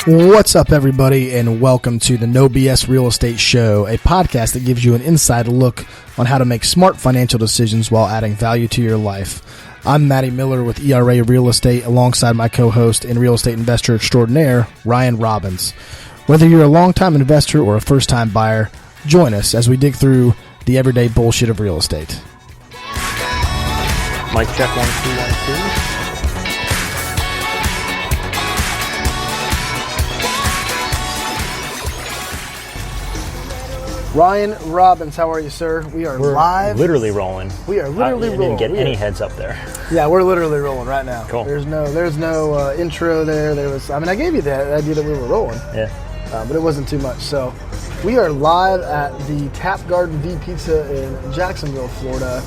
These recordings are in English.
What's up, everybody, and welcome to the NOBS Real Estate Show, a podcast that gives you an inside look on how to make smart financial decisions while adding value to your life. I'm Matty Miller with ERA Real Estate, alongside my co-host and real estate investor extraordinaire, Ryan Robbins. Whether you're a long-time investor or a first-time buyer, join us as we dig through the everyday bullshit of real estate. Mic check 1 2 1 2. Ryan Robbins, how are you, sir? We're live. Literally rolling. We are literally rolling. Didn't get any heads up there. Yeah, we're literally rolling right now. Cool. There's no intro there. I gave you the idea that we were rolling. Yeah. But it wasn't too much. So we are live at the Tap Garden V Pizza in Jacksonville, Florida,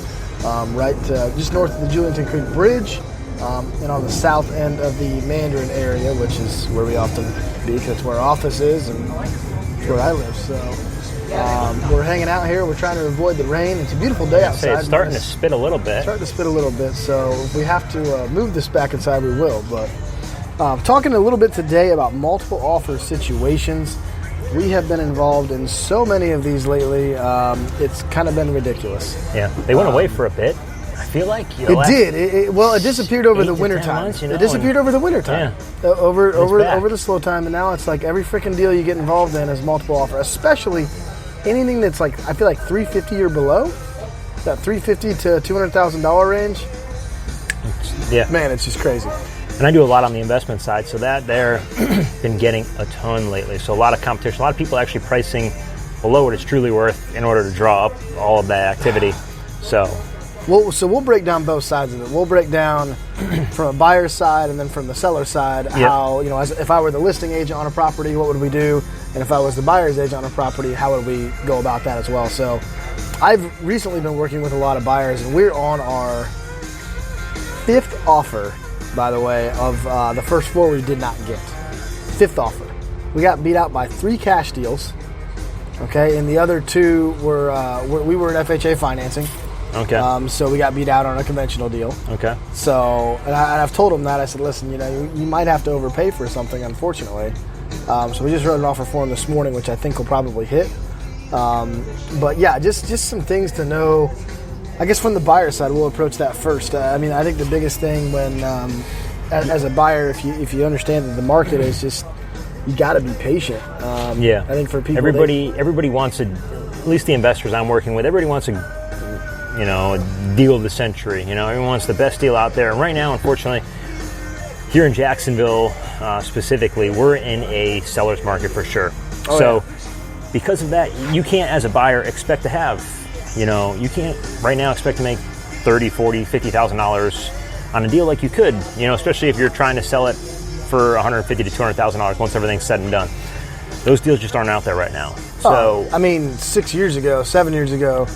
just north of the Julington Creek Bridge, and on the south end of the Mandarin area, which is where we often be, because it's where our office is and it's where I live. So we're hanging out here. We're trying to avoid the rain. It's a beautiful day outside. It's starting to spit a little bit. So if we have to move this back inside, we will. But talking a little bit today about multiple offer situations. We have been involved in so many of these lately. It's kind of been ridiculous. Yeah, they went away for a bit. I feel like it did. It disappeared over the winter time. It disappeared over the winter time. Yeah. Over the slow time, and now it's like every freaking deal you get involved in is multiple offer, especially anything that's like, I feel like $350 or below, that $350 to $200,000 range. Yeah, man, it's just crazy. And I do a lot on the investment side, so that they're been getting a ton lately. So a lot of competition, a lot of people actually pricing below what it's truly worth in order to draw up all of that activity. So we'll break down both sides of it. We'll break down from a buyer's side and then from the seller's side how, if I were the listing agent on a property, what would we do? And if I was the buyer's agent on a property, how would we go about that as well? So I've recently been working with a lot of buyers, and we're on our fifth offer, by the way, of the first four we did not get. Fifth offer. We got beat out by 3 cash deals, okay? And the other 2 we were in FHA financing. Okay. So we got beat out on a conventional deal. Okay. So, and I've told them that. I said, listen, you might have to overpay for something, unfortunately. So we just wrote an offer for him this morning, which I think will probably hit. But yeah, just some things to know. I guess from the buyer side, we'll approach that first. I think the biggest thing when, as a buyer, if you understand that the market is just, you got to be patient. Yeah. I think for people, everybody wants at least the investors I'm working with, everybody wants a deal of the century. Everyone wants the best deal out there. And right now, unfortunately, here in Jacksonville specifically, we're in a seller's market for sure. Because of that, you can't, as a buyer, expect to have, you can't right now expect to make $30,000, $40,000, $50,000 on a deal like you could, especially if you're trying to sell it for $150,000 to $200,000 once everything's said and done. Those deals just aren't out there right now. So 6 years ago, 7 years ago,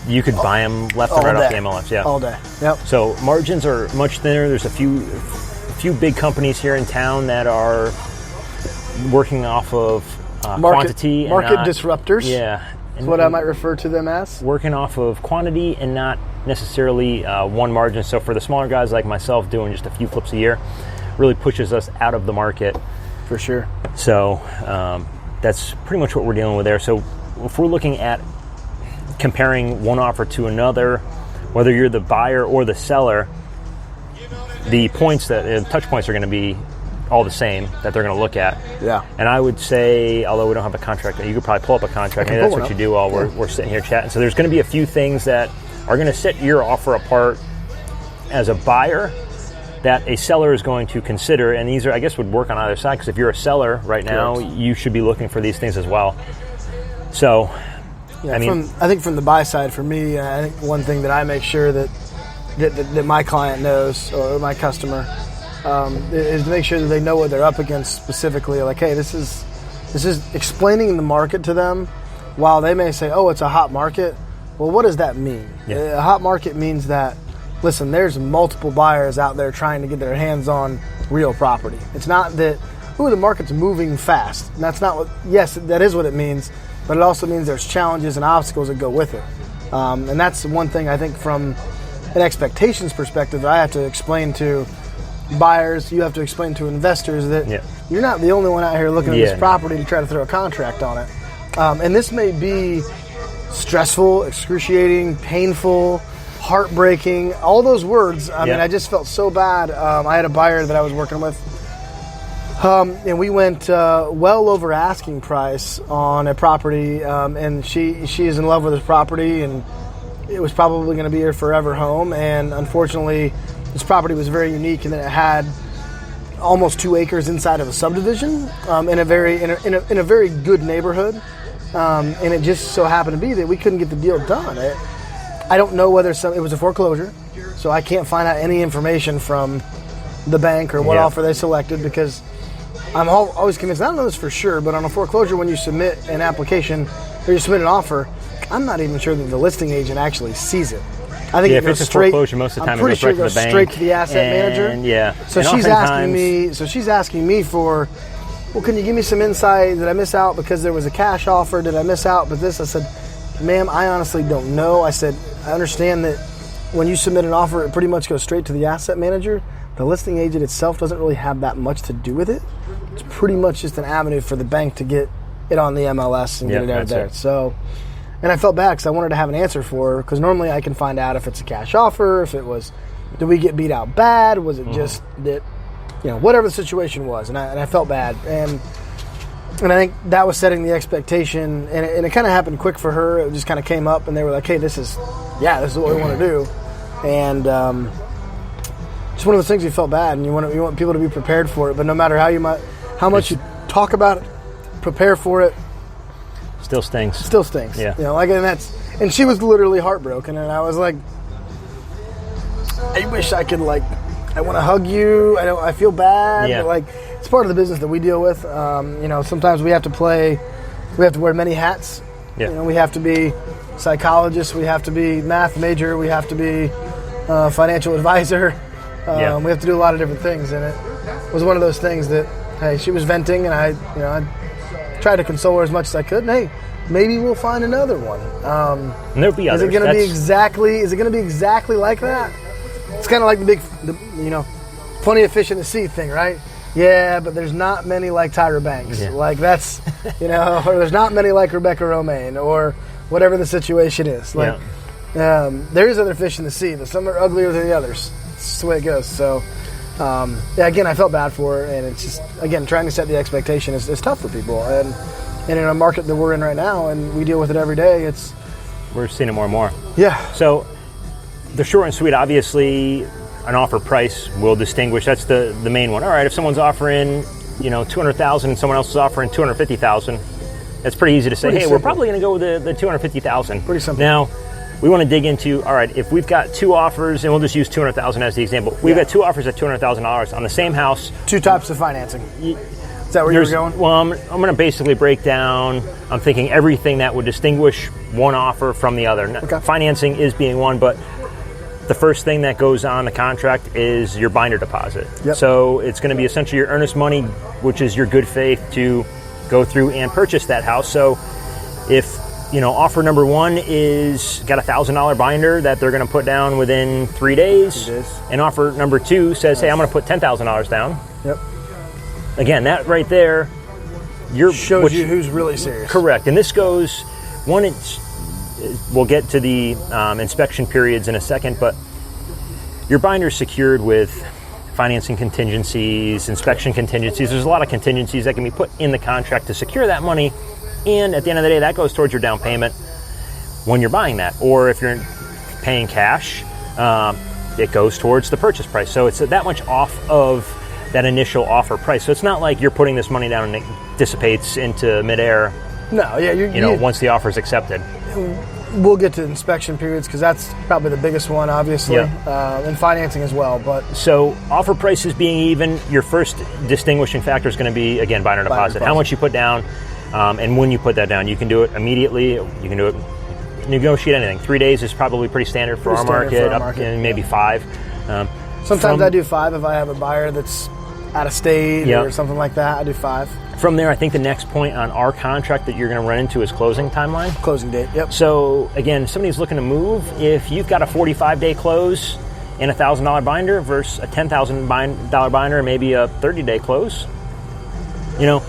you could buy them left and right off the MLS. Yeah, all day. Yep. So margins are much thinner. There's a few big companies here in town that are working off of quantity. Market disruptors. Yeah. That's what I might refer to them as. Working off of quantity and not necessarily one margin. So for the smaller guys like myself, doing just a few flips a year really pushes us out of the market. For sure. So that's pretty much what we're dealing with there. So if we're looking at comparing one offer to another, whether you're the buyer or the seller, the touch points are going to be all the same that they're going to look at. Yeah. And I would say, although we don't have a contract, you could probably pull up a contract. Maybe that's what you do while we're sitting here chatting. So there's going to be a few things that are going to set your offer apart as a buyer that a seller is going to consider. And these I guess would work on either side, because if you're a seller right now, you should be looking for these things as well. So, yeah, I think from the buy side, for me, I think one thing that I make sure that my client knows, or my customer, is to make sure that they know what they're up against specifically. Like, hey, this is explaining the market to them. While they may say, oh, it's a hot market, well, what does that mean? Yeah. A hot market means that, listen, there's multiple buyers out there trying to get their hands on real property. It's not that, the market's moving fast. And that's not what, yes, that is what it means, but it also means there's challenges and obstacles that go with it. And that's one thing I think from an expectations perspective that I have to explain to buyers, you have to explain to investors that you're not the only one out here looking at this property to try to throw a contract on it. And this may be stressful, excruciating, painful, heartbreaking, all those words. I mean, I just felt so bad. I had a buyer that I was working with, and we went well over asking price on a property, and she is in love with this property, and it was probably going to be her forever home. And unfortunately, this property was very unique in that it had almost 2 acres inside of a subdivision, in a very good neighborhood, and it just so happened to be that we couldn't get the deal done. I don't know whether it was a foreclosure, so I can't find out any information from the bank or what offer they selected, because I'm always convinced, I don't know this for sure, but on a foreclosure, when you submit an application or you submit an offer, I'm not even sure that the listing agent actually sees it. I think if it's a foreclosure, most of the time it goes right to the bank. Straight to the asset manager. So she's asking me for, well, can you give me some insight? Did I miss out because there was a cash offer? Did I miss out with this? I said, ma'am, I honestly don't know. I said, I understand that when you submit an offer, it pretty much goes straight to the asset manager. The listing agent itself doesn't really have that much to do with it. It's pretty much just an avenue for the bank to get it on the MLS and get it out there. So, and I felt bad because I wanted to have an answer for her, because normally I can find out if it's a cash offer, if it was, did we get beat out bad? Was it just that, whatever the situation was. And I felt bad. And I think that was setting the expectation, and it kind of happened quick for her. It just kind of came up, and they were like, hey, this is what we want to do. And it's one of those things you felt bad, and you want people to be prepared for it. But no matter how much you talk about it, prepare for it, still stings. Yeah. And she was literally heartbroken, and I was like, I wish I could, I want to hug you. I feel bad. Yeah. But it's part of the business that we deal with. Sometimes we have to wear many hats. Yeah. We have to be psychologists, we have to be math major, we have to be financial advisor. We have to do a lot of different things, and it was one of those things that, hey, she was venting, and I tried to console her as much as I could. And hey, maybe we'll find another one. And there'll be others. Is it going to be exactly like that? It's kind of like the plenty of fish in the sea thing, right? Yeah, but there's not many like Tyra Banks. Yeah. That's, or there's not many like Rebecca Romaine, or whatever the situation is. There is other fish in the sea, but some are uglier than the others. It's the way it goes. So, again, I felt bad for her, and it's just, again, trying to set the expectation is tough for people. And in a market that we're in right now, and we deal with it every day, we're seeing it more and more. Yeah. So, the short and sweet, obviously, an offer price will distinguish. That's the main one. All right, if someone's offering, $200,000 and someone else is offering $250,000, that's pretty easy to say, hey, we're probably going to go with the $250,000. Pretty simple. Now, we want to dig into, all right, if we've got 2 offers, and we'll just use $200,000 as the example. We've got 2 offers at $200,000 on the same house. 2 types of financing. Is that where you're going? Well, I'm going to basically break down, I'm thinking everything that would distinguish one offer from the other. Okay. Financing is being one, but the first thing that goes on the contract is your binder deposit. Yep. So it's going to be essentially your earnest money, which is your good faith to go through and purchase that house. So if offer number 1 is got $1,000 binder that they're going to put down within 3 days, and offer number 2 says, hey, I'm going to put $10,000 down. Yep. Again, that right there, shows you who's really serious. Correct. And this goes, we'll get to the inspection periods in a second, but your binder is secured with financing contingencies, inspection contingencies. There's a lot of contingencies that can be put in the contract to secure that money, and at the end of the day, that goes towards your down payment when you're buying that. Or if you're paying cash, it goes towards the purchase price. So it's that much off of that initial offer price. So it's not like you're putting this money down and it dissipates into midair. No, yeah, once the offer is accepted. We'll get to inspection periods because that's probably the biggest one, obviously, and financing as well. But so offer prices being even, your first distinguishing factor is going to be, again, binder deposit. How much you put down, and when you put that down. You can do it immediately. You can do it, negotiate anything. 3 days is probably pretty standard for our market, up to maybe 5. Sometimes I do 5 if I have a buyer that's out of state or something like that. I do 5. From there, I think the next point on our contract that you're going to run into is closing timeline. Closing date, yep. So, again, if somebody's looking to move, if you've got a 45-day close in a $1,000 binder versus a $10,000 binder and maybe a 30-day close. You know,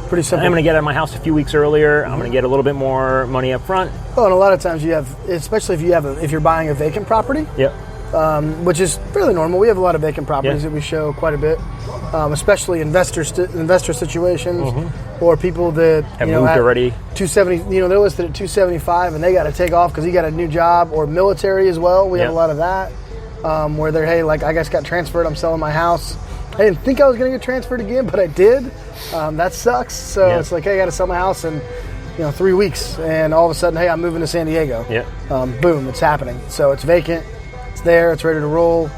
pretty simple. I'm going to get out of my house a few weeks earlier. I'm going to get a little bit more money up front. Oh, and a lot of times you have, especially if you're buying a vacant property. Yep. Which is fairly normal. We have a lot of vacant properties that we show quite a bit, especially investor situations or people that have moved already. 270. They're listed at 275 and they got to take off because he got a new job, or military as well. We have a lot of that where they're like I just got transferred. I'm selling my house. I didn't think I was going to get transferred again, but I did. That sucks. So it's like, hey, I got to sell my house in 3 weeks, and all of a sudden, hey, I'm moving to San Diego. Boom, it's happening. So it's vacant. There, it's ready to roll.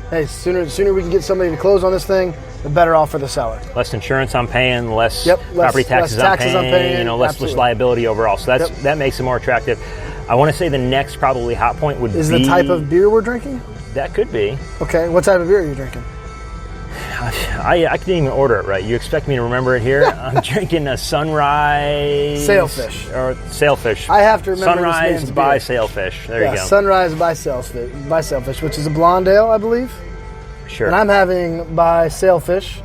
Hey, sooner we can get somebody to close on this thing, the better off for the seller. Less insurance I'm paying, less property taxes I'm paying, less liability overall. So that makes it more attractive. I want to say the next probably hot point would be... Is the type of beer we're drinking? That could be. Okay, what type of beer are you drinking? I couldn't even order it right. You expect me to remember it here? I'm drinking a Sunrise... Sailfish. Or Sailfish. I have to remember Sunrise by Sailfish. There you go. Sunrise by Sailfish, which is a blonde ale, I believe. Sure. And I'm having by Sailfish,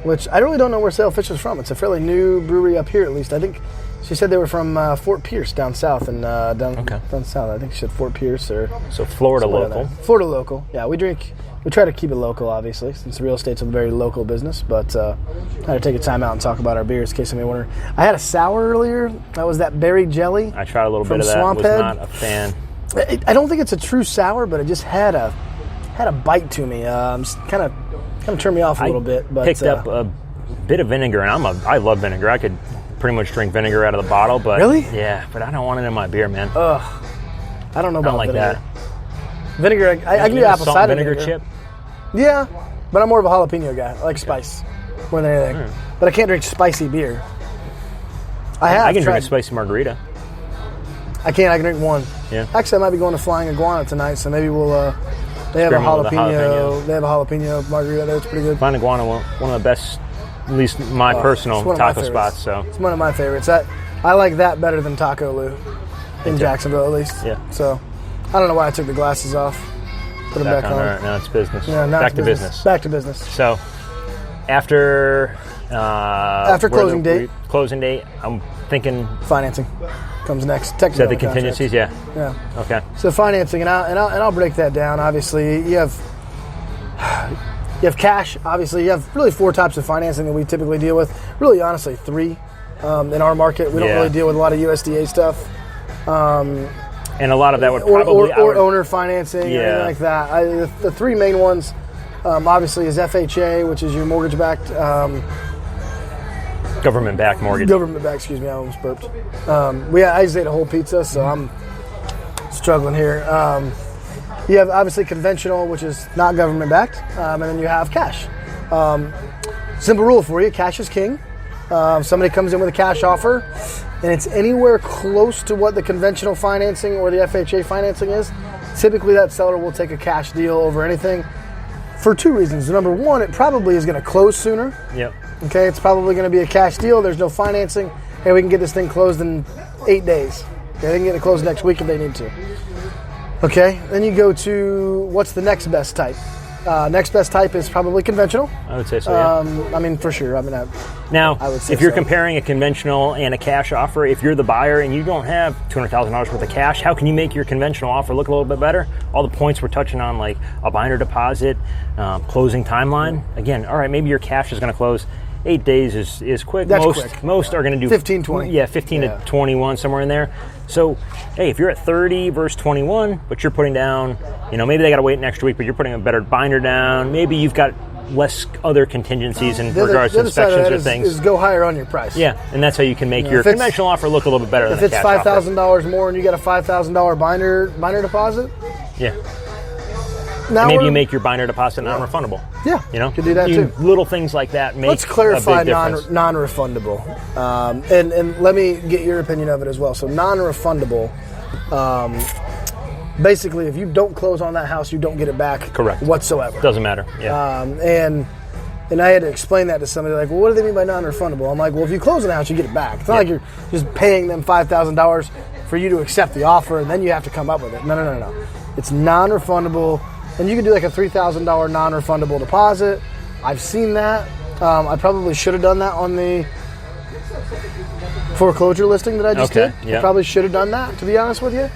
which I really don't know where Sailfish is from. It's a fairly new brewery up here, at least. I think she said they were from Fort Pierce down south. Down south. I think she said Fort Pierce. So Florida local. Florida local. Yeah, we try to keep it local, obviously, since real estate's a very local business, but I had to take a time out and talk about our beers in case somebody wondered. I had a sour earlier. That was that berry jelly. I tried a little bit of that. Was not a fan. I don't think it's a true sour, but it just had a bite to me. Kind of turned me off a little bit. But picked up a bit of vinegar, and I love vinegar. I could pretty much drink vinegar out of the bottle, but really? Yeah, but I don't want it in my beer, man. Ugh. I don't know about vinegar. That. Vinegar, I can do apple cider vinegar chip. Yeah, but I'm more of a jalapeno guy. I like spice more than anything. But I can't drink spicy beer. I can drink a spicy margarita. I can drink one. Yeah. Actually, I might be going to Flying Iguana tonight, so maybe we'll. They have a jalapeno. They have a jalapeno margarita there. It's pretty good. Flying Iguana, one of the best, at least my personal taco spots. So it's one of my favorites. I like that better than Taco Lou in Jacksonville, at least. Yeah. So I don't know why I took the glasses off. Put them back on. All right, now it's business. Yeah, back to business. Back to business. So after closing date, I'm thinking financing comes next. Is that the contingencies? Yeah. Okay. So financing, and I'll break that down. Obviously, you have cash. Obviously, you have really 4 types of financing that we typically deal with. Really, honestly, 3 in our market. We don't really deal with a lot of USDA stuff. And a lot of that would probably... Or owner financing, anything like that. The 3 main ones, obviously, is FHA, which is your mortgage-backed... government-backed mortgage. Government-backed, excuse me, I almost burped. I just ate a whole pizza, so I'm struggling here. You have, obviously, conventional, which is not government-backed, and then you have cash. Simple rule for you, cash is king. If somebody comes in with a cash offer, and it's anywhere close to what the conventional financing or the FHA financing is, typically that seller will take a cash deal over anything for 2 reasons. Number one, it probably is going to close sooner. Yep. Okay, it's probably going to be a cash deal. There's no financing. Hey, we can get this thing closed in 8 days. Okay, they can get it closed next week if they need to. Okay, then you go to what's the next best type? Next best type is probably conventional. I would say so, yeah. I mean, for sure. I would say if you're comparing a conventional and a cash offer, if you're the buyer and you don't have $200,000 worth of cash, how can you make your conventional offer look a little bit better? All the points we're touching on, like a binder deposit, closing timeline. Again, all right, maybe your cash is going to close. 8 days is quick. That's quick. Most are going to do 15, 20. Yeah, 15 to 21, somewhere in there. So, hey, if you're at 30 versus 21, but you're putting down, maybe they got to wait an extra week, but you're putting a better binder down. Maybe you've got less other contingencies in regards to inspections or things. Is go higher on your price. Yeah, and that's how you can make your conventional offer look a little bit better than the cash offer. If it's $5,000 more and you got a $5,000 binder deposit. Yeah. Maybe you make your binder deposit non-refundable. Yeah, you could do that too. Little things like that make Let's clarify a big difference. non-refundable, and let me get your opinion of it as well. So non-refundable, basically, if you don't close on that house, you don't get it back. Correct. Whatsoever. Doesn't matter. Yeah. And I had to explain that to somebody. Like, well, what do they mean by non-refundable? I'm like, well, if you close on the house, you get it back. It's not like you're just paying them $5,000 for you to accept the offer, and then you have to come up with it. No. It's non-refundable. And you can do like a $3,000 non-refundable deposit. I've seen that. I probably should have done that on the foreclosure listing that I just did. Yeah. I probably should have done that, to be honest with you.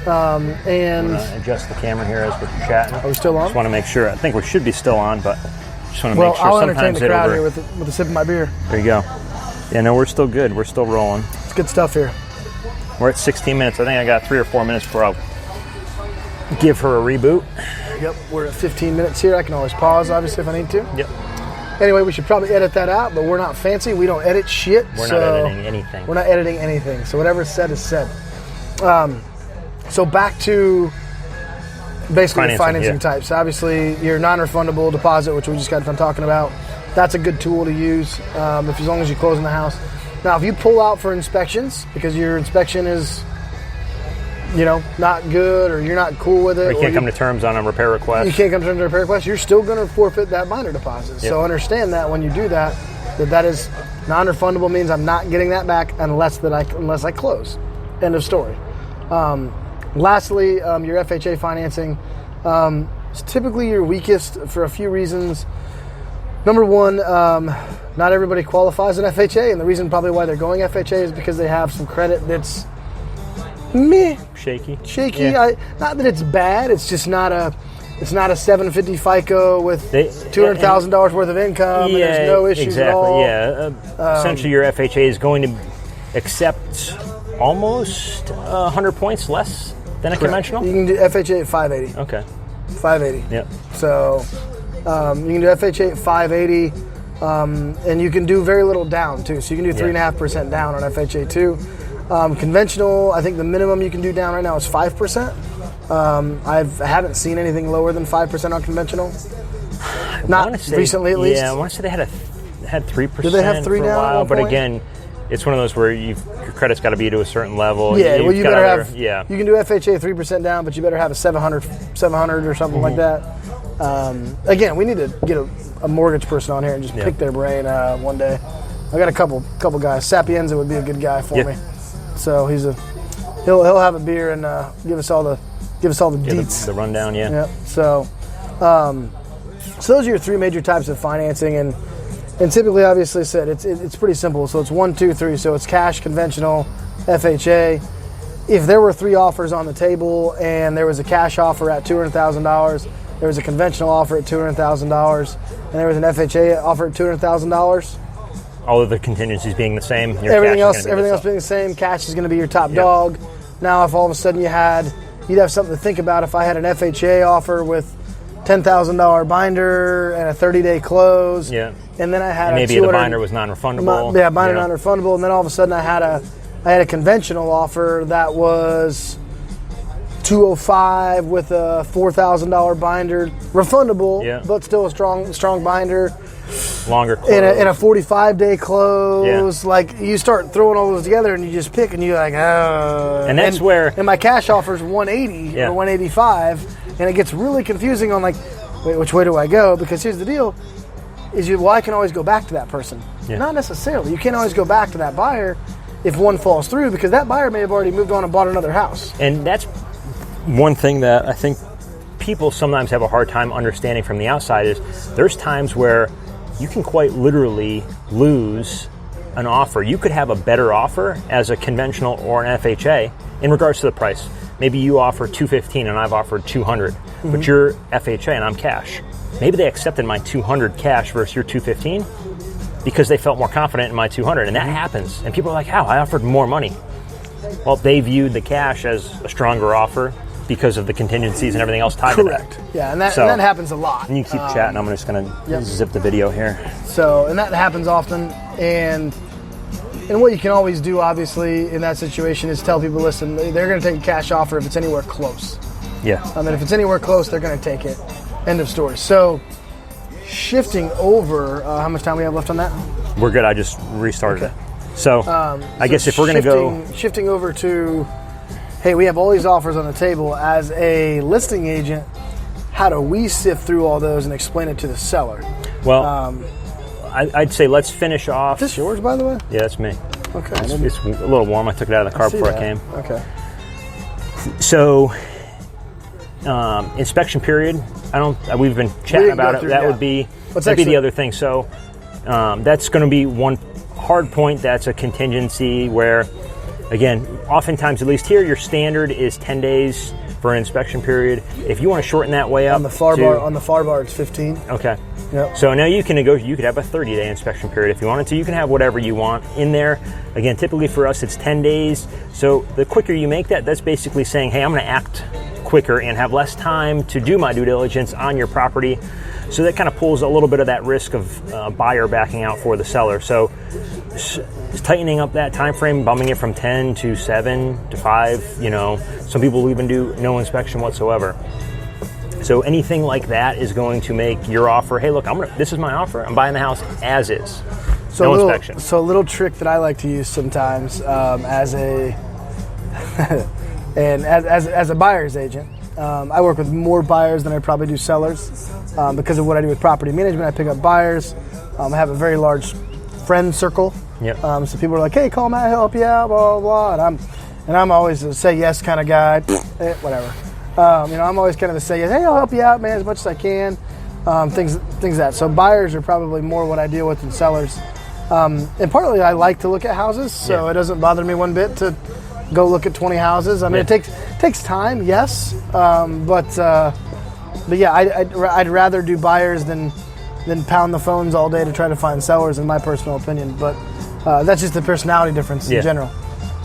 And adjust the camera here as we're chatting. Are we still on? Just want to make sure. I think we should be still on, but just want to make sure. I'll entertain sometimes the crowd here with a sip of my beer. There you go. Yeah, no, we're still good. We're still rolling. It's good stuff here. We're at 16 minutes. I think I got 3 or 4 minutes before I'll give her a reboot. Yep, we're at 15 minutes here. I can always pause, obviously, if I need to. Yep. Anyway, we should probably edit that out, but we're not fancy. We don't edit shit. We're not editing anything. We're not editing anything. So whatever's said is said. So back to basically the financing types. Obviously, your non-refundable deposit, which we just got done talking about, that's a good tool to use as long as you close in the house. Now, if you pull out for inspections because your inspection is, not good or you're not cool with it. Or you can't come to terms on a repair request. You can't come to terms on a repair request. You're still going to forfeit that binder deposit. Yep. So understand that when you do that is non-refundable means I'm not getting that back unless I close. End of story. Lastly, your FHA financing is typically your weakest for a few reasons. Number one, not everybody qualifies in FHA, and the reason probably why they're going FHA is because they have some credit that's shaky. Yeah. Not that it's bad. It's just not a 750 FICO with $200,000 worth of income. And there's no issues at all. Yeah, essentially your FHA is going to accept almost 100 points less than a conventional. You can do FHA at 580. Okay. 580. Yep. So you can do FHA at 580, and you can do very little down too. So you can do 3.5% down on FHA too. Conventional, I think the minimum you can do down right now is 5%. I haven't seen anything lower than 5% on conventional. Not recently, at least. Yeah, I want to say they had 3%. Did they have 3 for a down while? at one But point? again, it's one of those where your credit's got to be to a certain level. Yeah, well, you better have. Yeah. You can do FHA 3% down, but you better have a 700 or something like that. Again, we need to get a mortgage person on here and just pick their brain one day. I got a couple guys. Sapienza would be a good guy for me. So he'll have a beer and give us all the deets. The rundown, yeah. Yep. So those are your 3 major types of financing, and typically, obviously, said it's pretty simple. So it's 1, 2, 3. So it's cash, conventional, FHA. If there were 3 offers on the table and there was a cash offer at $200,000, there was a conventional offer at $200,000, and there was an FHA offer at $200,000. All of the contingencies being the same. Everything else being the same. Cash is going to be your top dog. Now, if all of a sudden you'd have something to think about. If I had an FHA offer with $10,000 binder and a 30-day close, and then I had maybe the binder was non-refundable. Binder non-refundable, and then all of a sudden I had a conventional offer that was $205 with a $4,000 binder, refundable, but still a strong binder. Longer close. In a 45-day close. Like, you start throwing all those together and you just pick and you're like, oh. And that's where... And my cash offer is 180 or 185, and it gets really confusing on like, wait, which way do I go? Because here's the deal, I can always go back to that person. Not necessarily. You can't always go back to that buyer if one falls through, because that buyer may have already moved on and bought another house. And that's one thing that I think people sometimes have a hard time understanding from the outside is there's times where you can quite literally lose an offer. You could have a better offer as a conventional or an FHA in regards to the price. Maybe you offer $215 and I've offered $200, but you're FHA and I'm cash. Maybe they accepted my $200 cash versus your $215 because they felt more confident in my $200, and that happens. And people are like, how? I offered more money. Well, they viewed the cash as a stronger offer because of the contingencies and everything else tied to that. Correct. Yeah, and that happens a lot. And you keep chatting. I'm just going to zip the video here. So, and that happens often. And what you can always do, obviously, in that situation is tell people, listen, they're going to take a cash offer if it's anywhere close. Yeah. And if it's anywhere close, they're going to take it. End of story. So, shifting over, how much time we have left on that? We're good. I just restarted it. So, I guess if we're going to go... Shifting over to... Hey, we have all these offers on the table. As a listing agent, how do we sift through all those and explain it to the seller? Well, I'd say let's finish off. Is this yours, by the way? Yeah, that's me. Okay. It's a little warm. I took it out of the car before I came. Okay. So Inspection period. We've been chatting about it. That'd be the other thing. So that's going to be one hard point. That's a contingency where, again, oftentimes, at least here, your standard is 10 days for an inspection period. If you want to shorten that way up on the far bar, it's 15. Okay. Yep. So now you can negotiate. You could have a 30-day inspection period if you wanted to. You can have whatever you want in there. Again, typically for us, it's 10 days. So the quicker you make that, that's basically saying, hey, I'm going to act quicker and have less time to do my due diligence on your property. So that kind of pulls a little bit of that risk of buyer backing out for the seller. So tightening up that time frame, bumping it from 10 to 7 to 5. Some people will even do no inspection whatsoever. So anything like that is going to make your offer, hey, look, this is my offer. I'm buying the house as is. No inspection. So a little trick that I like to use sometimes as a and as a buyer's agent, I work with more buyers than I probably do sellers because of what I do with property management. I pick up buyers. I have a very large friend circle. Yep. So people are like, hey, call Matt, help you out, blah, blah, blah. And I'm always a say yes kind of guy. Whatever. I'm always kind of a say yes. Hey, I'll help you out, man, as much as I can. Things that. So buyers are probably more what I deal with than sellers. And partly I like to look at houses, so It doesn't bother me one bit to go look at 20 houses. I mean, it takes time, yes, but yeah, I'd rather do buyers than pound the phones all day to try to find sellers, in my personal opinion. But that's just the personality difference in general.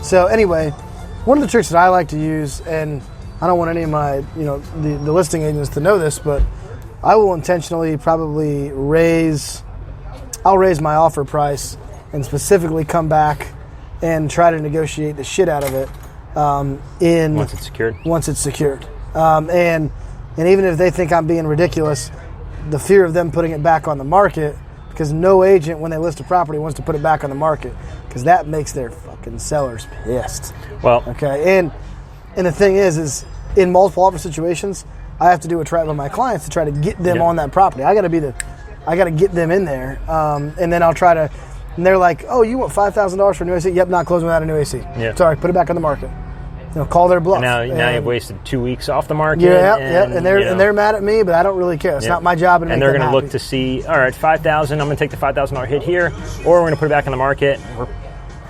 So anyway, one of the tricks that I like to use, and I don't want any of my the listing agents to know this, but I will intentionally probably raise my offer price and specifically come back and try to negotiate the shit out of it once it's secured. And even if they think I'm being ridiculous, the fear of them putting it back on the market, because no agent, when they list a property, wants to put it back on the market, because that makes their fucking sellers pissed. Well, okay, and the thing is in multiple offer situations, I have to do what's right with my clients to try to get them on that property. I got to get them in there, and then I'll try to. And they're like, "Oh, you want $5,000 for a new AC?" Yep, not closing without a new AC. Yeah. Sorry, put it back on the market. Call their bluff. And now you've wasted 2 weeks off the market. Yeah, and they're mad at me, but I don't really care. It's not my job. And they're going to look to see, all right, $5,000. I'm going to take the $5,000 hit here, or we're going to put it back on the market. Our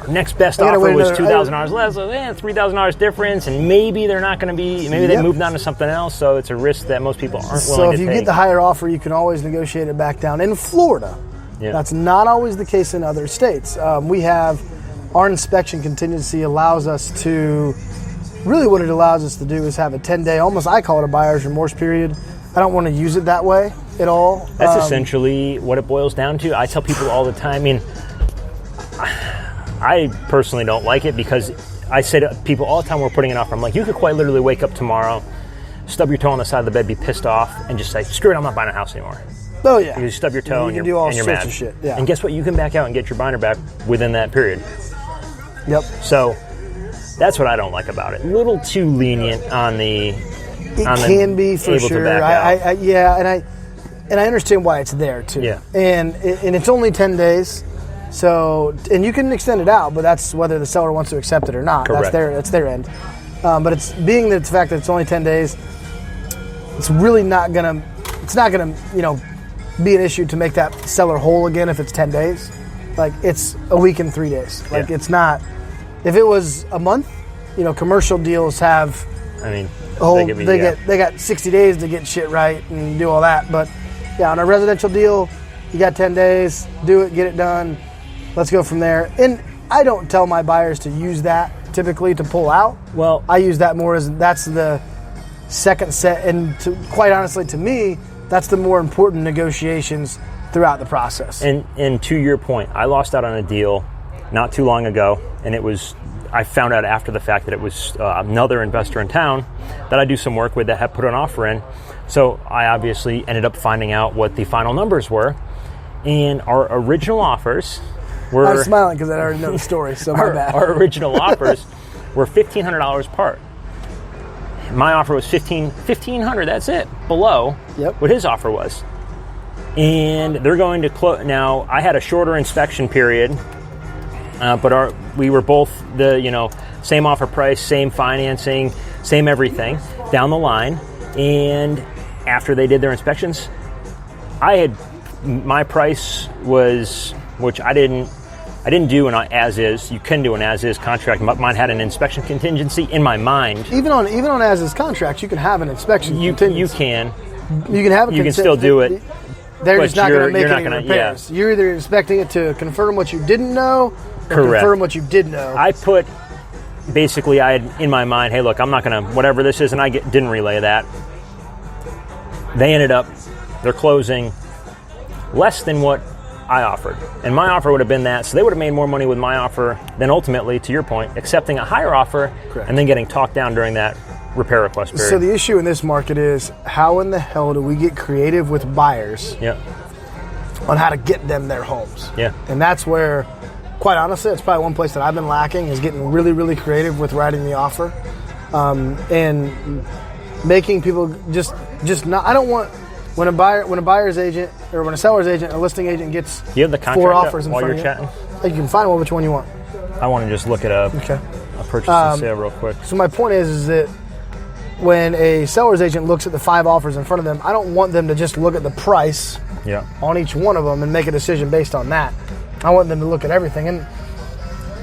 next best offer was $2,000 less. So, $3,000 difference, and maybe they're not going to be. Maybe they moved on to something else. So it's a risk that most people aren't willing to take. So if you get the higher offer, you can always negotiate it back down. In Florida, that's not always the case in other states. We have our inspection contingency allows us to. Really what it allows us to do is have a 10-day, almost I call it a buyer's remorse period. I don't want to use it that way at all. That's essentially what it boils down to. I tell people all the time, I mean, I personally don't like it because I say to people all the time we're putting an offer, I'm like, you could quite literally wake up tomorrow, stub your toe on the side of the bed, be pissed off, and just say, screw it, I'm not buying a house anymore. Oh, yeah. You stub your toe and you're mad. Of shit. Yeah. And guess what? You can back out and get your binder back within that period. Yep. So that's what I don't like about it. A little too lenient on the. It can be for sure. And I understand why it's there too. Yeah. And it's only 10 days, so and you can extend it out, but that's whether the seller wants to accept it or not. Correct. That's their end. But it's being the fact that it's only 10 days, it's really not gonna be an issue to make that seller whole again if it's 10 days. Like it's a week and 3 days. Like it's not. If it was a month, commercial deals have. I mean, they got 60 days to get shit right and do all that. But yeah, on a residential deal, you got 10 days. Do it, get it done. Let's go from there. And I don't tell my buyers to use that typically to pull out. Well, I use that more as that's the second set. And quite honestly, to me, that's the more important negotiations throughout the process. And to your point, I lost out on a deal not too long ago, and I found out after the fact that it was another investor in town that I do some work with that had put an offer in. So I obviously ended up finding out what the final numbers were, and our original offers were... I'm smiling because I already know the story, so my bad. Our original offers were $1,500 part. My offer was $1,500, that's it, below what his offer was. And they're going to close... Now, I had a shorter inspection period, but we were both the same offer price, same financing, same everything down the line. And after they did their inspections, my price was, which I didn't do an as-is. You can do an as-is contract. Mine had an inspection contingency in my mind. Even on as-is contracts, you can have an inspection contingency. You can. You can have. You can still do it. They're just not going to make any repairs. Yeah. You're either inspecting it to confirm what you didn't know, or confirm what you did know. I had in my mind, hey, look, I'm not going to whatever this is, and I didn't relay that. They ended up, they're closing less than what I offered. And my offer would have been that, so they would have made more money with my offer than ultimately, to your point, accepting a higher offer. Correct. And then getting talked down during that repair request period. So the issue in this market is, how in the hell do we get creative with buyers on how to get them their homes? Yeah. And that's where, quite honestly, it's probably one place that I've been lacking, is getting really, really creative with writing the offer. And making people just not, I don't want, when a buyer's agent or when a seller's agent, a listing agent gets you have the contract 4 offers in while front you're of you. chatting? You can find one, which one you want. I want to just look at a purchase and sale real quick. So my point is that when a seller's agent looks at the 5 offers in front of them, I don't want them to just look at the price on each one of them and make a decision based on that. I want them to look at everything. And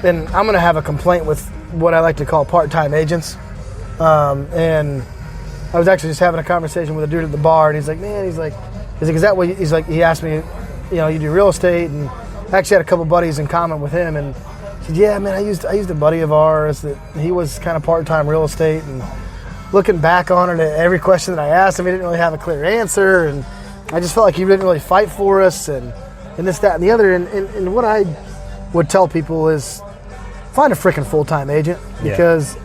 then I'm going to have a complaint with what I like to call part-time agents. And I was actually just having a conversation with a dude at the bar, and he's like, is that what he's like? He asked me, you do real estate, and I actually had a couple buddies in common with him, and he said, yeah, man, I used a buddy of ours that he was kind of part-time real estate, and looking back on it, every question that I asked him, he didn't really have a clear answer, and I just felt like he didn't really fight for us, and this, that, and the other. And what I would tell people is, find a freaking full-time agent, because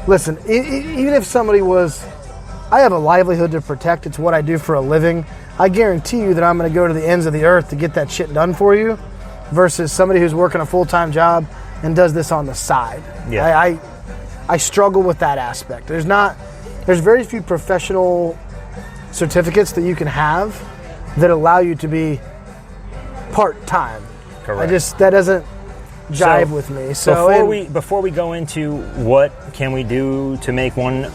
listen, even if somebody I have a livelihood to protect. It's what I do for a living. I guarantee you that I'm going to go to the ends of the earth to get that shit done for you, versus somebody who's working a full-time job and does this on the side. Yeah. I struggle with that aspect. There's very few professional certificates that you can have that allow you to be part-time. Correct. That doesn't jive with me. So before we go into what can we do to make one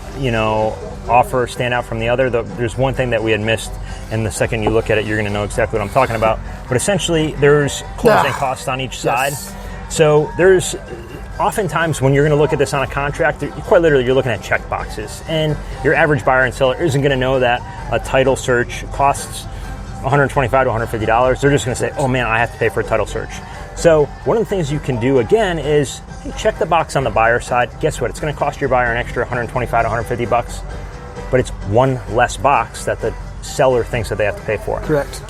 offer stand out from the other, there's one thing that we had missed, and the second you look at it, you're going to know exactly what I'm talking about. But essentially, there's closing costs on each side. So there's oftentimes when you're going to look at this on a contract, quite literally you're looking at check boxes, and your average buyer and seller isn't going to know that a title search costs $125 to $150. They're just going to say, oh man, I have to pay for a title search. So one of the things you can do again is, hey, check the box on the buyer side. Guess what? It's going to cost your buyer an extra $125 to $150, but it's one less box that the seller thinks that they have to pay for. Correct.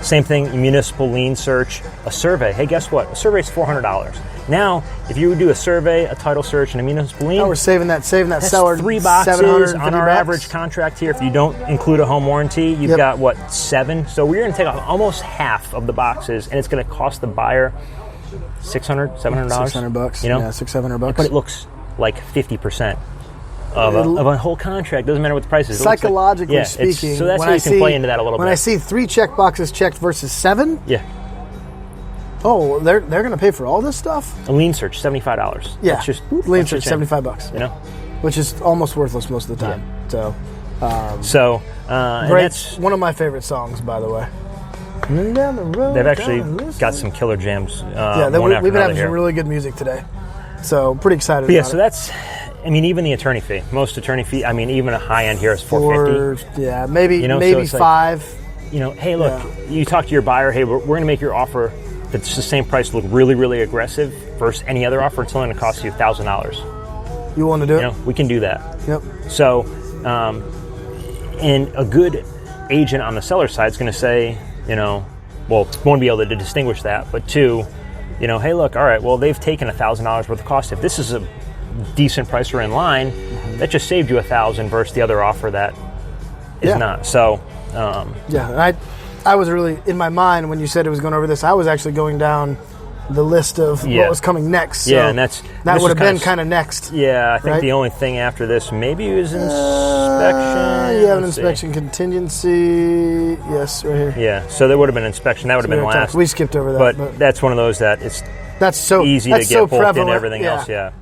Same thing, municipal lien search, a survey. Hey, guess what? A survey is $400. Now, if you would do a survey, a title search, and a municipal lien, we're saving that that's seller 3 boxes on our bucks. average contract here. If you don't include a home warranty, you've got 7. So we're going to take off almost half of the boxes, and it's going to cost the buyer $600, $700. $600. You know, $600. But it looks like 50% of a whole contract. Doesn't matter what the price is. Psychologically speaking, so that's how you can play into that a little bit. When I see 3 check boxes checked versus 7, they're going to pay for all this stuff. A lien search, $75. Yeah, that's just lien search, $75. You know, which is almost worthless most of the time. Yeah. Great. That's one of my favorite songs, by the way. Down the road, they've actually got some killer jams. We've been having some really good music today, so pretty excited. But about so that's. I mean, even the attorney fee. Most attorney fee. I mean, even a high end here is $450. Yeah, maybe so $5. Like, hey, look, you talk to your buyer. Hey, we're going to make your offer that's the same price look really, really aggressive versus any other offer. It's only going to cost you $1,000. You want to do it? We can do that. Yep. So, and a good agent on the seller side is going to say, one, be able to distinguish that, but 2, hey, look, all right, well, they've taken $1,000 worth of cost. If this is a decent price or in line, that just saved you $1,000 versus the other offer that is not. So, I was really in my mind when you said it was going over this. I was actually going down the list of what was coming next. So and that would have been kind of next. Yeah, I think the only thing after this maybe is inspection. You have an inspection contingency. Yes, right here. Yeah, so there would have been inspection. That would have been last. We skipped over that. But that's one of those that it's so easy to get booked in everything else. Yeah.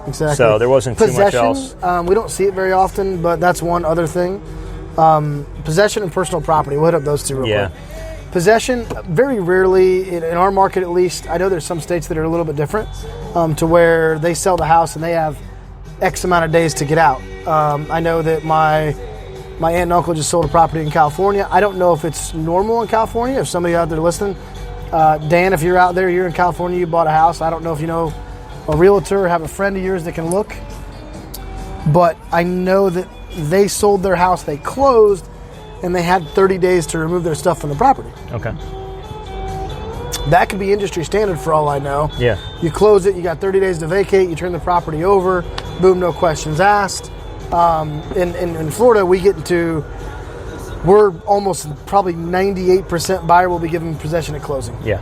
Exactly. So there wasn't too much else. We don't see it very often, but that's one other thing. Possession and personal property. We'll hit up those two real quick. Possession, very rarely, in our market at least, I know there's some states that are a little bit different, to where they sell the house and they have X amount of days to get out. I know that my aunt and uncle just sold a property in California. I don't know if it's normal in California. If somebody out there listening, Dan, if you're out there, you're in California, you bought a house. I don't know if you know a realtor or have a friend of yours that can look. But I know that they sold their house, they closed, and they had 30 days to remove their stuff from the property. Okay. That could be industry standard for all I know. Yeah. You close it, you got 30 days to vacate, you turn the property over, boom, no questions asked. In Florida, we're almost probably 98% buyer will be given possession at closing. Yeah.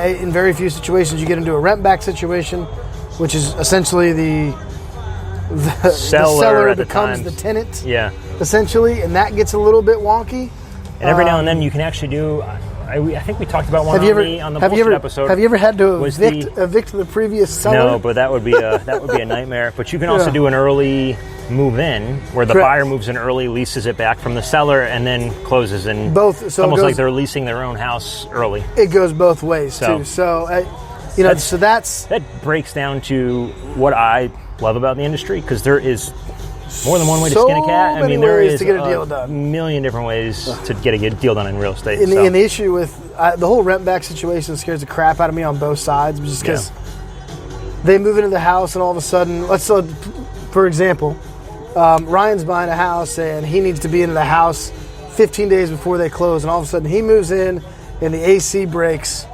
In very few situations, you get into a rent back situation, which is essentially the seller becomes the tenant. Yeah. Essentially, and that gets a little bit wonky. And every now and then you can actually do. I think we talked about one on the bullshit episode. Have you ever had to evict the previous seller? No, but that would be a nightmare. But you can also do an early move in where the buyer moves in early, leases it back from the seller, and then closes. And both. It's almost like they're leasing their own house early. It goes both ways too. So that breaks down to what I love about the industry, because there is more than one way to skin a cat. I mean, there is to get a deal done. A million different ways to get a deal done in real estate. And the issue with the whole rent back situation scares the crap out of me on both sides, just because they move into the house and all of a sudden, for example, Ryan's buying a house and he needs to be into the house 15 days before they close, and all of a sudden he moves in and the AC breaks.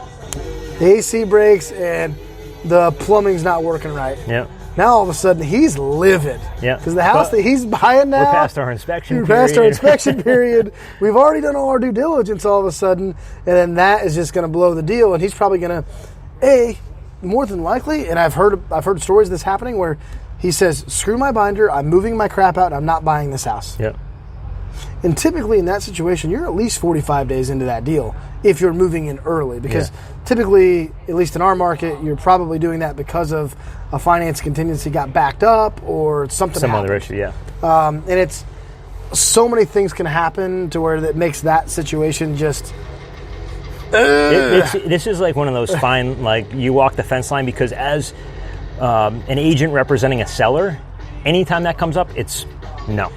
The AC breaks and the plumbing's not working right. Yeah. Now all of a sudden he's livid. Yeah. Because the house that he's buying now. We're past our inspection period. We're past our inspection period. We've already done all our due diligence all of a sudden. And then that is just going to blow the deal. And he's probably going to, more than likely, and I've heard stories of this happening where he says, screw my binder, I'm moving my crap out, and I'm not buying this house. Yeah. And typically in that situation, you're at least 45 days into that deal if you're moving in early. Because typically, at least in our market, you're probably doing that because of a finance contingency got backed up or something Some happened. other issue, yeah. And it's so many things can happen to where that makes that situation just... This is like one of those fine, like you walk the fence line, because as an agent representing a seller, anytime that comes up, it's no.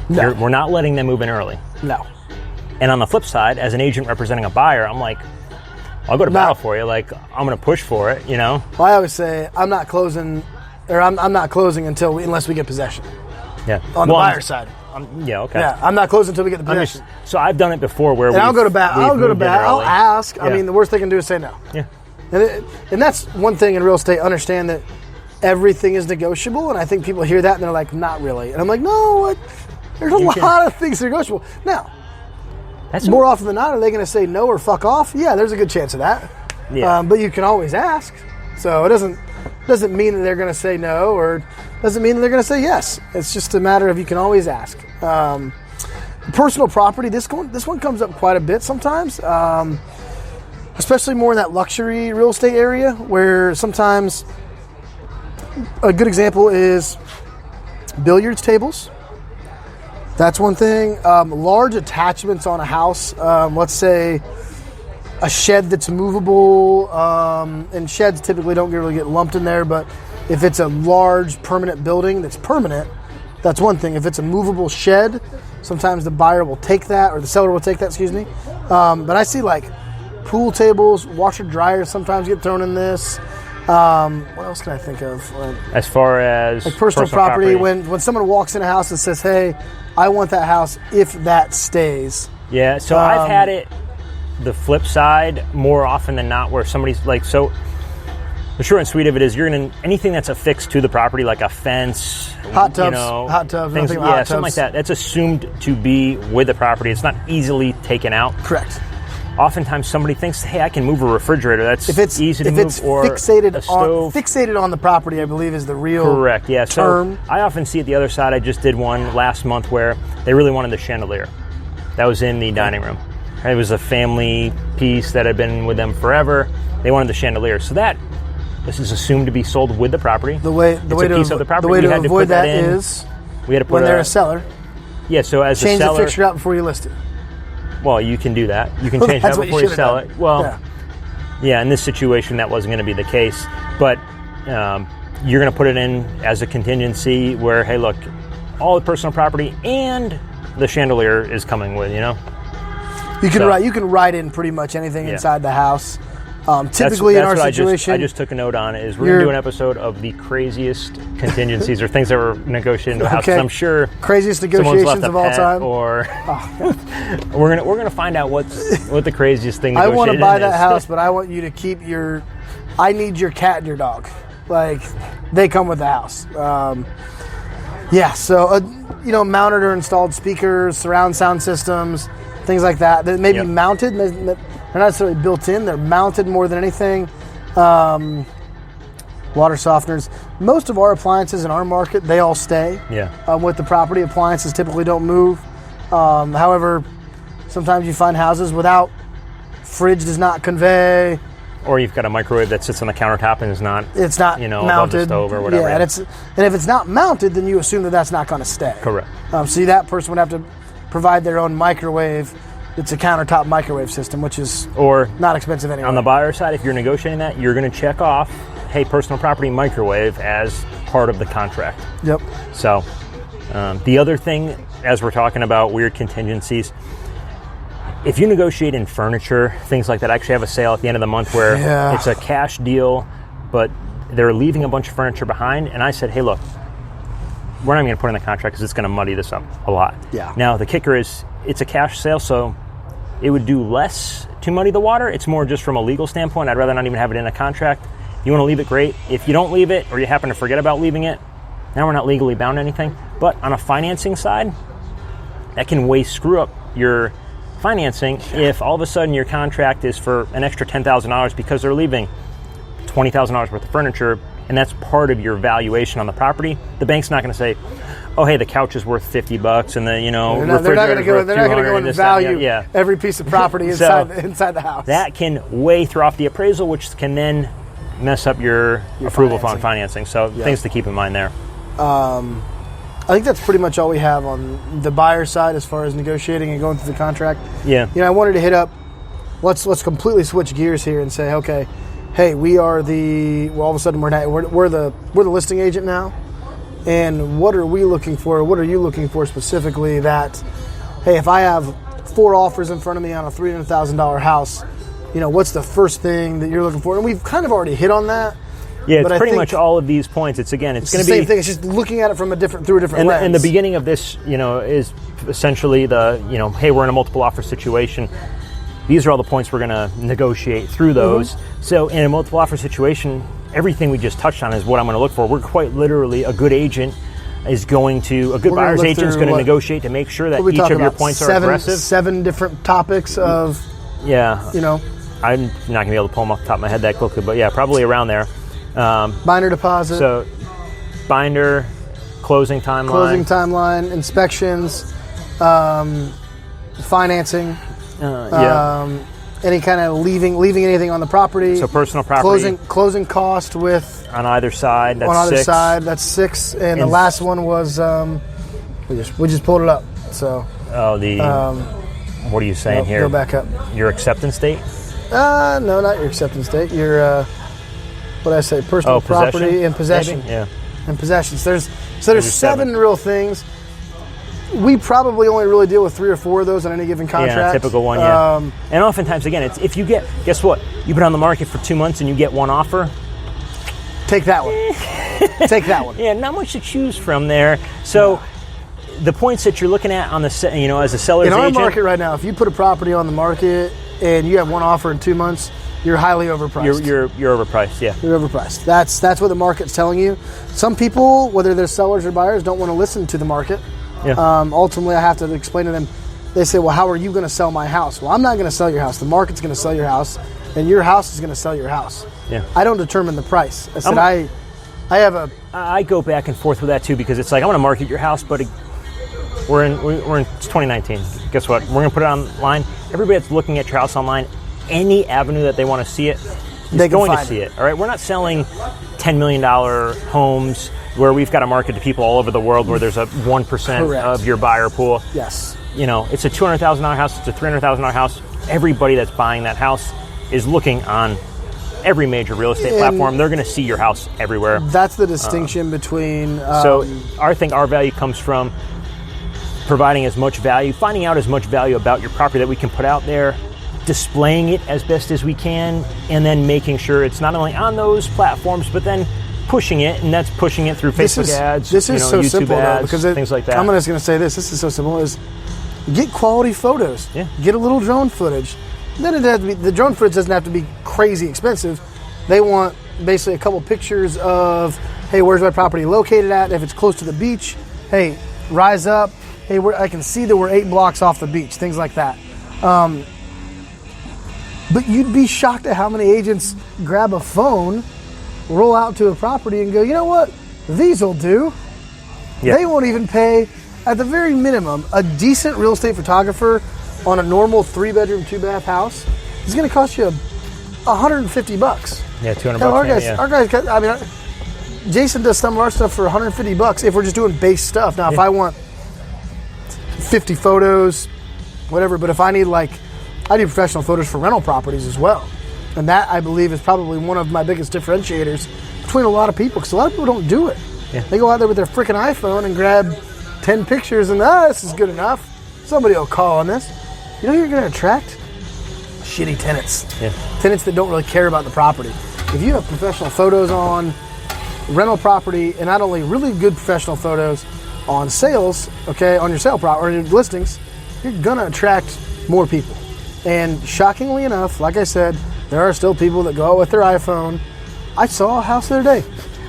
We're not letting them move in early. No. And on the flip side, as an agent representing a buyer, I'm like, I'll go to battle for you. Like, I'm going to push for it, you know? Well, I always say I'm not closing unless we get possession. Yeah. On the buyer side. Okay. Yeah, I'm not closing until we get the possession. So I've done it before where I'll go to bat. I'll ask. Yeah. I mean, the worst they can do is say no. Yeah. And that's one thing in real estate. Understand that everything is negotiable, and I think people hear that and they're like, not really. And I'm like, no, there's a lot of things negotiable. Now, more often than not, are they going to say no or fuck off? Yeah, there's a good chance of that. Yeah. But you can always ask. So it doesn't mean that they're going to say no, or doesn't mean that they're going to say yes. It's just a matter of you can always ask. Personal property, this one comes up quite a bit sometimes, especially more in that luxury real estate area, where sometimes a good example is billiards tables. That's one thing. Large attachments on a house. Let's say a shed that's movable, and sheds typically don't really get lumped in there, but if it's a large permanent building that's permanent, that's one thing. If it's a movable shed, sometimes the buyer will take that, or the seller will take that, excuse me. But I see like pool tables, washer dryers sometimes get thrown in this. What else can I think of? As far as like personal property, when someone walks in a house and says, hey, I want that house if that stays. Yeah, so I've had it the flip side more often than not, where somebody's like, so the short and sweet of it is you're going to, anything that's affixed to the property, like a fence, hot tubs, things, something like that, that's assumed to be with the property. It's not easily taken out. Correct. Oftentimes somebody thinks, hey, I can move a refrigerator. That's easy to move. If it's fixated on the property, I believe is the real correct. Yeah. term. So I often see it the other side. I just did one last month where they really wanted the chandelier. That was in the dining room. It was a family piece that had been with them forever. They wanted the chandelier. So that This is assumed to be sold with the property. The way of the property. The way to avoid that is we had to put when they're a seller. Yeah, so as change a seller, the fixture out before you list it. Well, you can do that. You can change that before you sell it. Well, yeah, in this situation, that wasn't going to be the case. But you're going to put it in as a contingency where, hey, look, all the personal property and the chandelier is coming with, you know? You can write in pretty much anything inside the house. Typically, that's in our situation, I just took a note on it. Is we're going to do an episode of the craziest contingencies or things that were negotiated in the house. I'm sure craziest negotiations of all time. Or we're gonna find out what the craziest thing. I want to buy that house, but I want you to keep your. I need your cat and your dog. Like they come with the house. So mounted or installed speakers, surround sound systems, things like that. That may be mounted. They're not necessarily built in. They're mounted more than anything. Water softeners. Most of our appliances in our market, they all stay with the property. Appliances typically don't move. However, sometimes you find houses without fridge does not convey. Or you've got a microwave that sits on the countertop and is not mounted above the stove or whatever. Yeah, and if it's not mounted, then you assume that that's not going to stay. Correct. So that person would have to provide their own microwave. It's a countertop microwave system, which is not expensive anyway. On the buyer side, if you're negotiating that, you're going to check off, hey, personal property microwave as part of the contract. Yep. So the other thing, as we're talking about weird contingencies, if you negotiate in furniture, things like that, I actually have a sale at the end of the month where it's a cash deal, but they're leaving a bunch of furniture behind. And I said, hey, look, we're not even going to put in the contract because it's going to muddy this up a lot. Yeah. Now, the kicker is it's a cash sale, so it would do less to muddy the water. It's more just from a legal standpoint. I'd rather not even have it in a contract. You want to leave it, great. If you don't leave it or you happen to forget about leaving it, now we're not legally bound to anything. But on a financing side, that can way screw up your financing if all of a sudden your contract is for an extra $10,000 because they're leaving $20,000 worth of furniture, and that's part of your valuation on the property. The bank's not going to say, oh, hey, the couch is worth $50 and the refrigerator is worth $200. They're not going to go and value every piece of property inside the house. That can way throw off the appraisal, which can then mess up your approval on financing. So things to keep in mind there. I think that's pretty much all we have on the buyer side as far as negotiating and going through the contract. Yeah. I wanted to hit up. Let's completely switch gears here and say, okay, hey, we are all of a sudden we're the listing agent now. And what are we looking for? What are you looking for specifically that, hey, if I have 4 offers in front of me on a $300,000 house, what's the first thing that you're looking for? And we've kind of already hit on that. Yeah, it's pretty much all of these points. It's going to be the same thing. It's just looking at it from through a different lens. And the beginning of this, is essentially hey, we're in a multiple offer situation. These are all the points we're going to negotiate through those. Mm-hmm. So in a multiple offer situation, everything we just touched on is what I'm going to look for. We're quite literally a good agent is going to, a good buyer's agent is going to negotiate to make sure that each of your points are aggressive. 7 different topics of, I'm not going to be able to pull them off the top of my head that quickly, but yeah, probably around there. Binder deposit. So binder, closing timeline, inspections, financing. Any kind of leaving anything on the property. So personal property. Closing cost with on either side. That's on either 6. side. That's 6. And the last one was we just pulled it up. So what are you saying here? Go back up. Your acceptance date? No, not your acceptance date. Your what did I say? Personal property and possession. Maybe? Yeah. And possessions. There's 7 real things. We probably only really deal with 3 or 4 of those on any given contract. Yeah, typical one, and oftentimes, again, it's if you guess what? You've been on the market for 2 months and you get one offer. Take that one. Take that one. Yeah, not much to choose from there. So the points that you're looking at on the, as a seller's agent. In our market right now, if you put a property on the market and you have one offer in 2 months, you're highly overpriced. You're overpriced, yeah. You're overpriced. That's what the market's telling you. Some people, whether they're sellers or buyers, don't want to listen to the market. Yeah. Ultimately, I have to explain to them. They say, well, how are you going to sell my house? Well, I'm not going to sell your house. The market's going to sell your house, and your house is going to sell your house. Yeah. I don't determine the price. I said, I go back and forth with that too because it's like I want to market your house, but we're in 2019. Guess what? We're going to put it online. Everybody that's looking at your house online, any avenue that they want to see it, going to see it. All right, we're not selling $10 million homes where we've got to market to people all over the world where there's a 1% of your buyer pool. Yes. It's a $200,000 house, it's a $300,000 house. Everybody that's buying that house is looking on every major real estate platform. They're going to see your house everywhere. That's the distinction between... so I think our value comes from providing as much value, finding out as much value about your property that we can put out there, displaying it as best as we can, and then making sure it's not only on those platforms, but then pushing it, and that's pushing it through Facebook ads, this is so YouTube simple, ads, though, because things like that. I'm just going to say this is so simple, is get quality photos. Yeah. Get a little drone footage. Then it has to be, the drone footage doesn't have to be crazy expensive. They want basically a couple pictures of, hey, where's my property located at? If it's close to the beach, hey, rise up. Hey, I can see that we're 8 blocks off the beach, things like that. But you'd be shocked at how many agents grab a phone, roll out to a property and go, you know what? These will do. Yeah. They won't even pay, at the very minimum, a decent real estate photographer on a normal 3-bedroom, 2-bath house is going to cost you $150. Yeah, $200. Our guys, Jason does some of our stuff for $150 if we're just doing base stuff. Now, if I want 50 photos, whatever, but if I need I do professional photos for rental properties as well. And that, I believe, is probably one of my biggest differentiators between a lot of people, because a lot of people don't do it. Yeah. They go out there with their freaking iPhone and grab 10 pictures and, this is good enough. Somebody will call on this. You know who you're going to attract? Shitty tenants. Yeah. Tenants that don't really care about the property. If you have professional photos on rental property, and not only really good professional photos on sales, on your sale or your listings, you're going to attract more people. And shockingly enough, like I said, there are still people that go out with their iPhone. I saw a house the other day.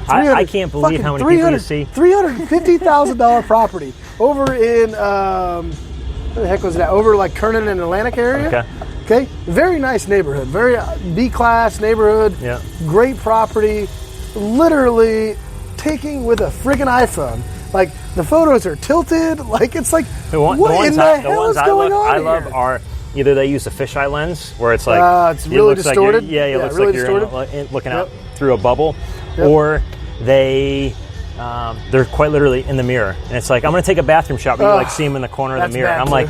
I can't believe how many people you see. $350,000 property over in, where the heck was that? Over Kernan and Atlantic area. Okay. Very nice neighborhood. Very B-class neighborhood. Yeah. Great property. Literally taking with a friggin' iPhone. The photos are tilted. What in the hell is going on here? I love are either they use a fisheye lens where it's it's really distorted. It looks really like you're looking out through a bubble, or they're quite literally in the mirror, and it's I'm going to take a bathroom shot, but you see them in the corner of the mirror. And I'm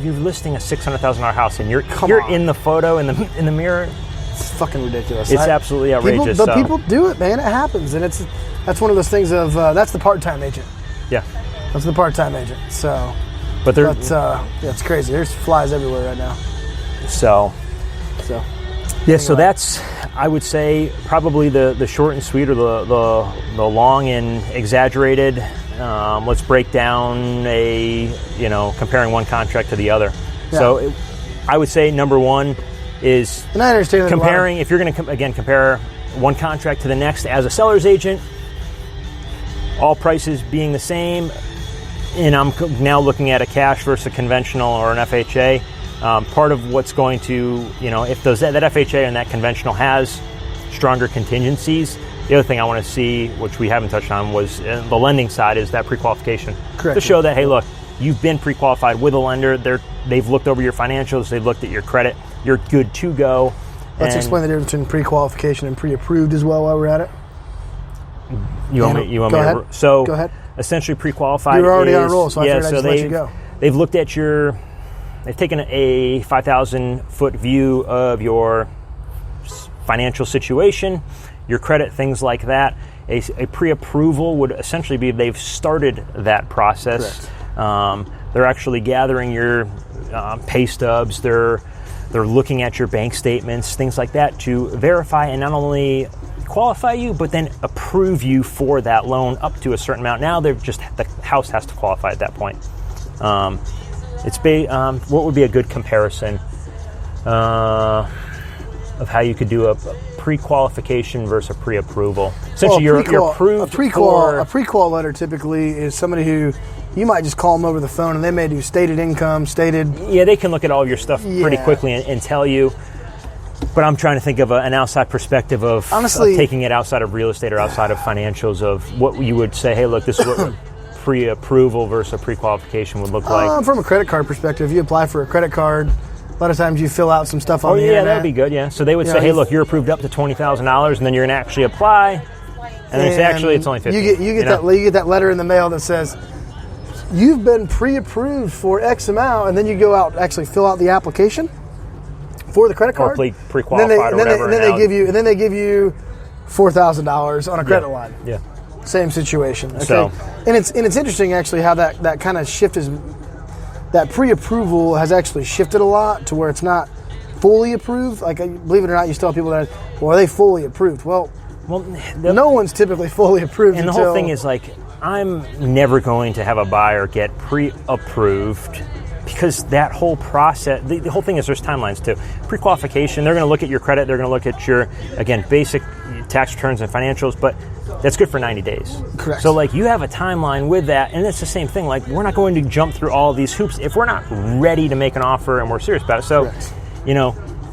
you're listing a $600,000 house, and you're in the photo in the mirror. It's fucking ridiculous. It's absolutely outrageous. People do it, man. It happens, and that's one of those things of that's the part-time agent. Yeah, that's the part-time agent. So, it's crazy. There's flies everywhere right now. So that's, I would say, probably the short and sweet, or the long and exaggerated. Let's break down comparing one contract to the other. Yeah. So I would say number one is, and I understand comparing. If you're going to compare one contract to the next as a seller's agent, all prices being the same, and I'm now looking at a cash versus a conventional or an FHA. Part of what's going to, if that FHA and that conventional has stronger contingencies, the other thing I want to see, which we haven't touched on, was the lending side, is that pre-qualification. Correct. To show that, hey, look, you've been pre-qualified with a lender. They've looked over your financials. They've looked at your credit. You're good to go. Let's explain the difference between pre-qualification and pre-approved as well while we're at it. You want me to? So go ahead. Essentially, pre-qualified. You're already on a roll, so I figured I'd just let you go. They've looked at they've taken a 5,000-foot view of your financial situation, your credit, things like that. A pre-approval would essentially be they've started that process. They're actually gathering your pay stubs. They're looking at your bank statements, things like that, to verify and not only qualify you, but then approve you for that loan up to a certain amount. Now the house has to qualify at that point. What would be a good comparison of how you could do a pre-qualification versus a pre-approval? Essentially, you're approved. A pre-qual letter typically is somebody who you might just call them over the phone, and they may do stated income, stated. Yeah, they can look at all of your stuff pretty quickly and tell you. But I'm trying to think of an outside perspective of taking it outside of real estate or outside of financials, of what you would say, hey, look, this is what pre-approval versus a pre-qualification would look like. From a credit card perspective, you apply for a credit card, A lot of times you fill out some stuff on the yeah, internet. that'd be good. Yeah. So they would say, hey, look, you're approved up to $20,000, and then you're going to actually apply, and then it's only $50,000. You get that letter in the mail that says you've been pre-approved for X amount, and then you go out and actually fill out the application for the credit card. Or pre-qualified or whatever. And then they give you $4,000 on a credit line. Yeah. Same situation. Okay. So, and it's interesting actually how that kind of shift is. That pre-approval has actually shifted a lot to where it's not fully approved. Like, believe it or not, you still have people that are they fully approved? Well, no one's typically fully approved. And the whole thing is like, I'm never going to have a buyer get pre-approved because that whole process, the whole thing is there's timelines too. Pre-qualification, they're going to look at your credit, they're going to look at your, again, basic tax returns and financials, but that's good for 90 days. Correct. So like you have a timeline with that, and it's the same thing. Like we're not going to jump through all of these hoops if we're not ready to make an offer and we're serious about it. So, Correct.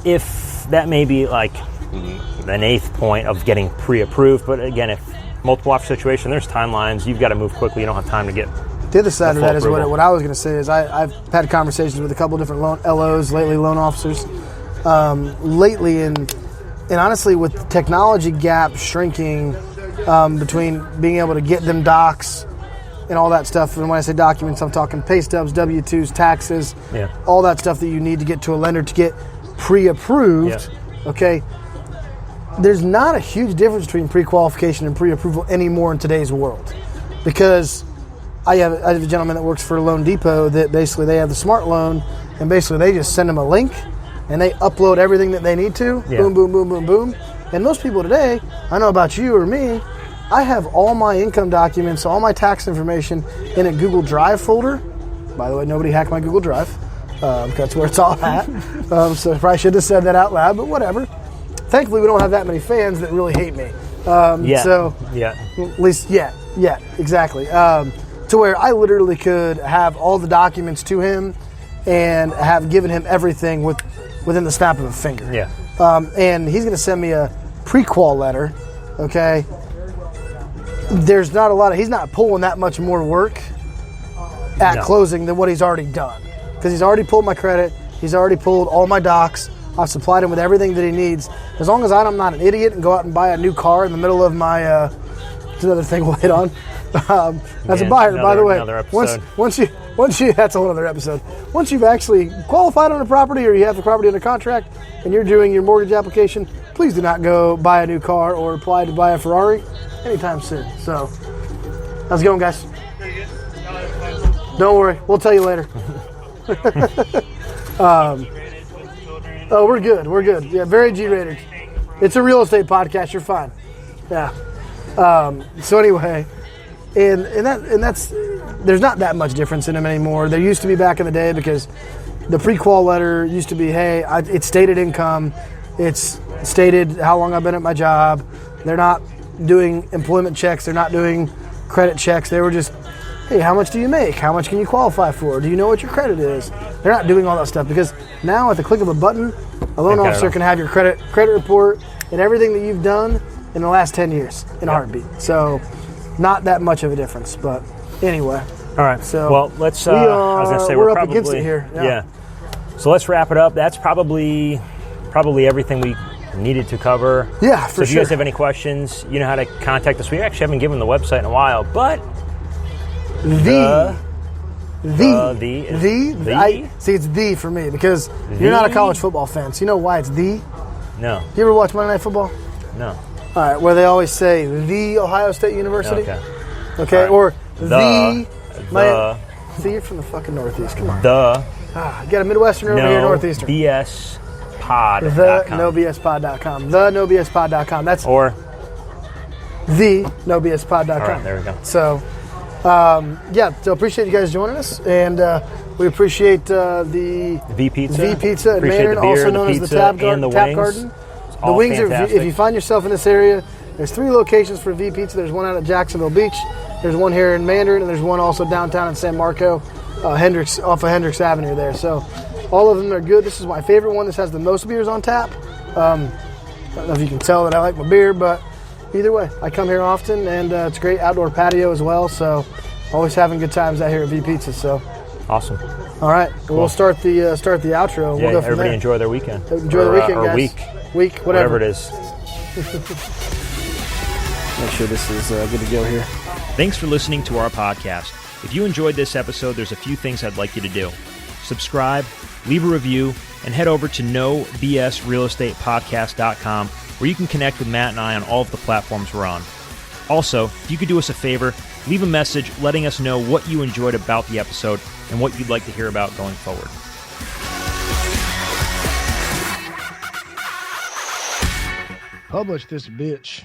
If that may be like an eighth point of getting pre-approved, but again, if multiple offer situation, there's timelines. You've got to move quickly. You don't have time to get. The other side of that is approval. what I was going to say is I've had conversations with a couple different LOs lately, loan officers lately, and honestly with technology gap shrinking between being able to get them docs and all that stuff. And when I say documents, I'm talking pay stubs, W-2s, taxes, all that stuff that you need to get to a lender to get pre-approved. Yeah. Okay. There's not a huge difference between pre-qualification and pre-approval anymore in today's world, because I have a gentleman that works for Loan Depot that basically they have the smart loan, and basically they just send them a link and they upload everything that they need to. Yeah. Boom, boom, boom, boom, boom. And most people today, I don't know about you or me, I have all my income documents, all my tax information in a Google Drive folder. By the way, nobody hacked my Google Drive. That's where it's all at. So I probably should have said that out loud, but whatever. Thankfully, we don't have that many fans that really hate me. So at least, exactly. To where I literally could have all the documents to him and have given him everything within the snap of a finger. Yeah. And he's going to send me a pre-qual letter, okay? There's not a lot of, he's not pulling that much more work at closing than what he's already done. Because he's already pulled my credit, he's already pulled all my docs, I've supplied him with everything that he needs. As long as I'm not an idiot and go out and buy a new car in the middle of my, it's another thing we'll hit on. As a buyer, by the way, once you that's a whole other episode. Once you've actually qualified on a property or you have the property under contract and you're doing your mortgage application, please do not go buy a new car or apply to buy a Ferrari anytime soon. So, how's it going, guys? Don't worry, we'll tell you later. Oh, we're good. We're good. Yeah, very G-rated. It's a real estate podcast. You're fine. Yeah. So anyway, and that's there's not that much difference in them anymore. There used to be back in the day, because the pre-qual letter used to be, hey, it's stated income, it's stated how long I've been at my job. They're not doing employment checks. They're not doing credit checks. They were just, hey, how much do you make? How much can you qualify for? Do you know what your credit is? They're not doing all that stuff, because now at the click of a button, a loan officer can have your credit report and everything that you've done in the last 10 years in a heartbeat. So not that much of a difference, but anyway. All right. So well, let's. I was going to say we're up against it here. Yeah. So let's wrap it up. That's probably everything we needed to cover. Yeah, so if you guys have any questions, you know how to contact us. We actually haven't given the website in a while, but it's the for me, because you're not a college football fan, so you know why it's the? No. You ever watch Monday Night Football? No. All right, where they always say the Ohio State University. Okay. Right. Or the. See, you're from the fucking Northeast. Come on. You got a Midwestern over here, Northeastern. NOBSpod.com. The NOBSpod.com. The NOBSpod.com. That's or the NOBSpod.com. All right, there we go. So, so appreciate you guys joining us, and we appreciate the V Pizza. V Pizza in Appreciate Mandarin, the beer, also known the as the pizza, Tap and the Tap wings. Garden. It's The all wings fantastic. if you find yourself in this area, there's 3 locations for V Pizza. There's one out at Jacksonville Beach, there's one here in Mandarin, and there's one also downtown in San Marco, Hendricks, off of Hendricks Avenue there. So all of them are good. This is my favorite one. This has the most beers on tap. I don't know if you can tell that I like my beer, but either way, I come here often, and it's a great outdoor patio as well. So always having good times out here at V Pizza. So Awesome. All right, we'll start the outro. And Yeah, we'll go from everybody there. enjoy their weekend. Enjoy the weekend, or guys. week, whatever it is. Make sure this is good to go here. Thanks for listening to our podcast. If you enjoyed this episode, there's a few things I'd like you to do. Subscribe, leave a review, and head over to NOBSRealEstatePodcast.com where you can connect with Matt and I on all of the platforms we're on. Also, if you could do us a favor, leave a message letting us know what you enjoyed about the episode and what you'd like to hear about going forward. Publish this bitch.